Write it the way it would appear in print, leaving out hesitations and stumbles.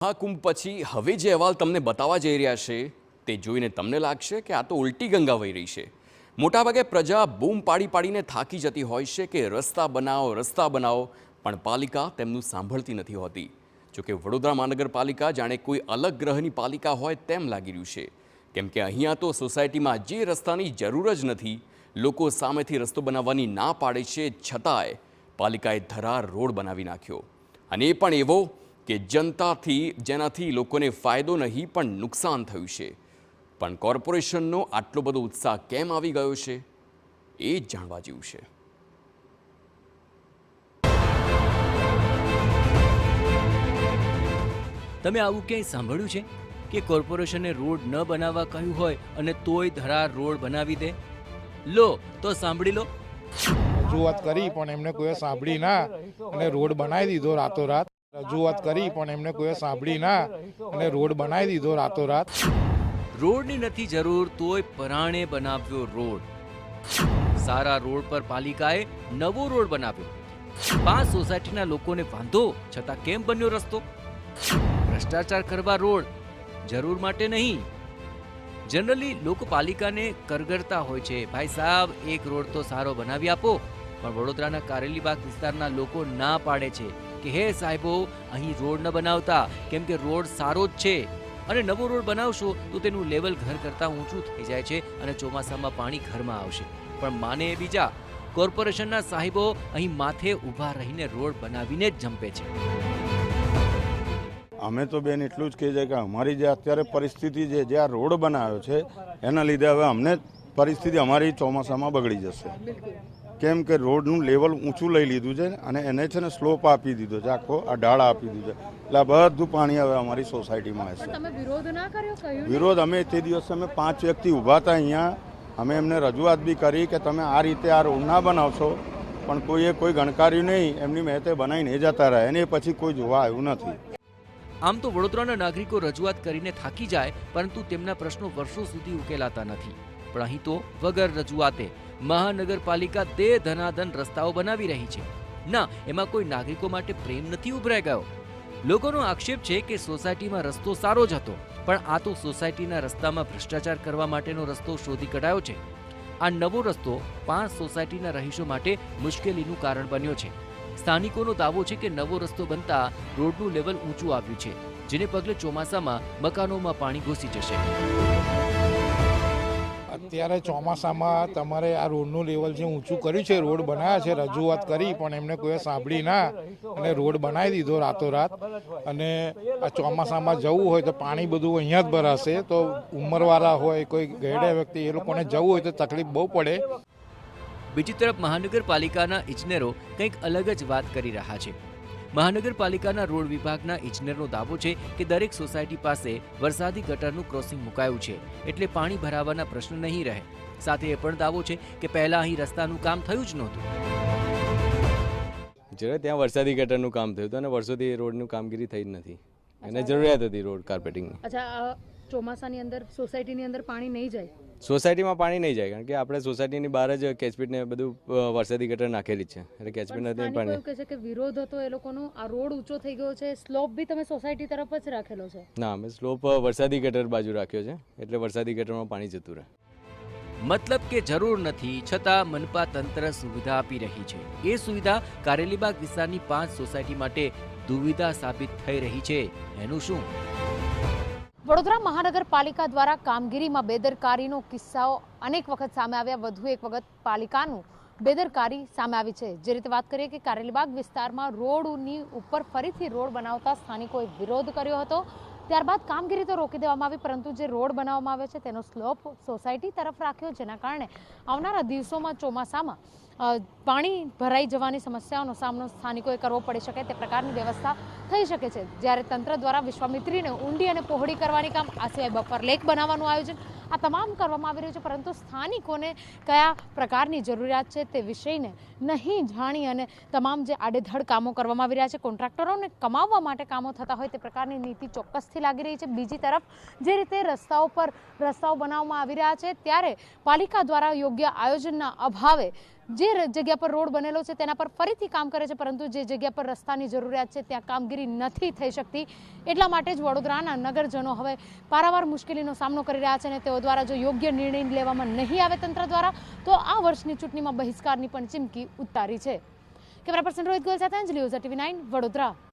મહાકુંભ પછી હવે જે અહેવાલ તમને બતાવવા જઈ રહ્યા છે તે જોઈને તમને લાગશે કે આ તો ઉલટી ગંગા વહી રહી છે। મોટાભાગે પ્રજા બૂમ પાડી પાડીને થાકી જતી હોય છે કે રસ્તા બનાવો, પણ પાલિકા તેમનું સાંભળતી નથી હોતી। જોકે વડોદરા મહાનગરપાલિકા જાણે કોઈ અલગ ગ્રહની પાલિકા હોય તેમ લાગી રહ્યું છે, કેમ કે અહીંયા તો સોસાયટીમાં જે રસ્તાની જરૂર જ નથી, લોકો સામેથી રસ્તો બનાવવાની ના પાડે છે, છતાંય પાલિકાએ ધરાર રોડ બનાવી નાખ્યો, અને એ પણ એવો કે જેનાથી લોકોને ફાયદો નહીં પણ નુકસાન થયું છે। પણ કોર્પોરેશનનો આટલો બધો ઉત્સાહ કેમ આવી ગયો છે એ જ જાણવા જેવું છે। તમે આવું ક્યાંય સાંભળ્યું છે કે કોર્પોરેશને રોડ ન બનાવવા કહ્યું હોય અને તોય ધરાર રોડ બનાવી દે? લો તો સાંભળી લો। રજૂઆત કરી પણ એમને કોઈ સાંભળી ના અને રોડ બનાવી દીધો રાતોરાત। રજૂઆત કરી પણ એમને કોઈ સાંભળી ના અને રોડ બનાવી દીધો રાતોરાત। રોડની નથી જરૂર તોય પરાણે બનાવ્યો રોડ। સારા રોડ પર પાલિકાએ નવો રોડ બનાવ્યો। 5 સોસાયટીના લોકોને વાંધો છતાં કેમ બન્યો રસ્તો? ભ્રષ્ટાચાર કરવા રોડ જરૂર માટે નહીં। જનરલી લોકો પાલિકાને કરગરતા હોય છે, ભાઈ સાહેબ એક રોડ તો સારો બનાવી આપો, પણ વડોદરાના કારેલીબાગ વિસ્તારના લોકો ના પાડે છે કે હે સાહેબો અહીં રોડ ન બનાવતા, કેમ કે રોડ સારો જ છે, અને નવો રોડ બનાવશો તો તેનું લેવલ ઘર કરતાં ઊંચું થઈ જાય છે અને ચોમાસામાં પાણી ઘરમાં આવશે। પણ માને એ બીજા, કોર્પોરેશનના સાહેબો અહીં માથે ઊભા રહીને રોડ બનાવીને જ જંપે છે। અમે તો બેન એટલું જ કહીએ છીએ કે અમારી જે અત્યારે પરિસ્થિતિ છે, જે આ રોડ બનાવ્યો છે એના લીધે હવે અમને પરિસ્થિતિ અમારી ચોમાસામાં બગડી જશે, કેમ કે રોડનું લેવલ ઊંચું લઈ લીધું છે અને એને છે ને સ્લોપ આપી દીધો છે, આખો આ ઢાળ આપી દીધો છે, એટલે બધું પાણી હવે અમારી સોસાયટીમાં આવશે। તમે વિરોધ ના કર્યો? વિરોધ અમે તે દિવસે અમે 5 વ્યક્તિ ઊભા હતા અહીંયા, અમે એમને રજૂઆત બી કરી કે તમે આ રીતે આ રોડ ના બનાવશો, પણ કોઈએ કોઈ ગણકાર્યું નહીં, એમની મહેતે બનાવીને જતા રહ્યા, અને પછી કોઈ જોવા આવ્યું નથી। આમ તો વડોદરાના નાગરિકો રજૂઆત કરીને થાકી જાય, પરંતુ તેમના પ્રશ્નો વર્ષો સુધી ઉકેલાતા નથી। પણ અહીં તો વગર રજૂઆતે મહાનગરપાલિકા દે ધનાધન રસ્તાઓ બનાવી રહી છે। ના, એમાં કોઈ નાગરિકો માટે પ્રેમ નથી ઉભરાઈ ગયો। લોકોનો આક્ષેપ છે કે સોસાયટીમાં રસ્તો સારો જ હતો, પણ આ તો સોસાયટીના રસ્તામાં ભ્રષ્ટાચાર કરવા માટેનો રસ્તો શોધી કઢાયો છે। આ નવો રસ્તો 5 સોસાયટીના રહીશો માટે મુશ્કેલીનું કારણ બન્યો છે। સ્થાનિકોનો દાવો છે કે નવો રસ્તો બનતા રોડનું લેવલ ઊંચું આવ્યું છે, જેને પગલે ચોમાસામાં મકાનોમાં પાણી ઘૂસી જશે। અત્યારે ચોમાસામાં તમારે આ રોડનું લેવલ જે ઊંચું કર્યું છે, રોડ બનાવ્યા છે, રજૂઆત કરી પણ એમને કોઈ સાંભળી ના અને રોડ બનાવી દીધો રાતોરાત। અને આ ચોમાસામાં જવું હોય તો પાણી બધું અહીંયા જ ભરાશે, તો ઉંમરવાળા હોય, કોઈ ગયડા વ્યક્તિ, એ લોકોને જવું હોય તો તકલીફ બહુ પડે। બીજી તરફ મહાનગરપાલિકાના ઇજનેરો કંઈક અલગ જ વાત કરી રહ્યા છે। મહાનગરપાલિકાના રોડ વિભાગના ઇજનેરનો દાવો છે કે દરેક સોસાયટી પાસે વરસાદી ગટરનું ક્રોસિંગ મુકાયું છે, એટલે પાણી ભરાવાના પ્રશ્ન નહીં રહે। સાથે એ પણ દાવો છે કે પહેલા અહીં રસ્તાનું કામ થયું જ નહોતું। જ્યારે ત્યાં વરસાદી ગટરનું કામ થયું હતું અને વર્ષોથી રોડનું કામગીરી થઈ જ નથી, એને જરૂરિયાત હતી રોડ કાર્પેટિંગની। અચ્છા, ચોમાસાની અંદર સોસાયટીની અંદર પાણી નહીં જાય? સોસાયટીમાં પાણી નહીં જાય, કારણ કે આપણે સોસાયટીની બહાર જ કેચપીટ ને બધું વરસાદી ગટર નાખેલી જ છે, એટલે કેચપીટ નથી પાણી। કહે છે કે વિરોધ હતો એ લોકોનો, આ રોડ ઊંચો થઈ ગયો છે, સ્લોપ બી તમે સોસાયટી તરફ જ રાખેલો છે? ના, અમે સ્લોપ વરસાદી ગટર બાજુ રાખ્યો છે, એટલે વરસાદી ગટરમાં પાણી જતું રહે। મતલબ કે જરૂર નથી છતાં મનપા તંત્ર સુવિધા આપી રહી છે। એ સુવિધા કારેલીબાગ વિસ્તારની 5 સોસાયટી માટે દુવિધા સાબિત થઈ રહી છે, એનું શું? વડોદરા મહાનગરપાલિકા દ્વારા કામગીરીમાં બેદરકારીનો કિસ્સાઓ અનેક વખત સામે આવ્યા। વધુ એક વખત પાલિકાનું બેદરકારી સામે આવી છે। જે રીતે વાત કરીએ કે કારેલીબાગ વિસ્તારમાં રોડની ઉપર ફરીથી રોડ બનાવતા સ્થાનિકોએ વિરોધ કર્યો હતો, ત્યારબાદ કામગીરી તો રોકી દેવામાં આવી, પરંતુ જે રોડ બનાવવામાં આવ્યો છે તેનો સ્લોપ સોસાયટી તરફ રાખ્યો, જેના કારણે આવનારા દિવસોમાં ચોમાસામાં પાણી ભરાઈ જવાની સમસ્યાઓનો સામનો સ્થાનિકોએ કરવો પડી શકે તે પ્રકારની વ્યવસ્થા થઈ શકે છે। જ્યારે તંત્ર દ્વારા વિશ્વામિત્રીને ઊંડી અને પહોળી કરવાની કામ, આ સિવાય બફર લેક બનાવવાનું આયોજન, આ તમામ કરવામાં આવી રહ્યું છે, પરંતુ સ્થાનિકોને કયા પ્રકારની જરૂરિયાત છે તે વિષયને નહીં જાણી અને તમામ જે આડેધડ કામો કરવામાં આવી રહ્યા છે, કોન્ટ્રાક્ટરોને કમાવવા માટે કામો થતા હોય તે પ્રકારની નીતિ ચોક્કસથી લાગી રહી છે। બીજી તરફ જે રીતે રસ્તાઓ બનાવવામાં આવી રહ્યા છે, ત્યારે પાલિકા દ્વારા યોગ્ય આયોજનના અભાવે જે જગ્યા પર રોડ બનેલો છે તેના પર ફરીથી કામ કરે છે, પરંતુ જે જગ્યા પર રસ્તાની જરૂરિયાત છે ત્યાં કામગીરી નથી થઈ શકતી. એટલા માટે જ વડોદરાના નગરજનો હવે પારાવાર મુશ્કેલીનો સામનો કરી રહ્યા છે અને તેઓ દ્વારા જો યોગ્ય નિર્ણય લેવામાં નહીં આવે તંત્ર દ્વારા તો આ વર્ષની ચૂંટણીમાં બહિષ્કારની પણ ચીમકી ઉતારી છે. કેમેરા પર્સન રોહિત ગોયલ સાથે અંજલિ ઓઝા, TV9 વડોદરા.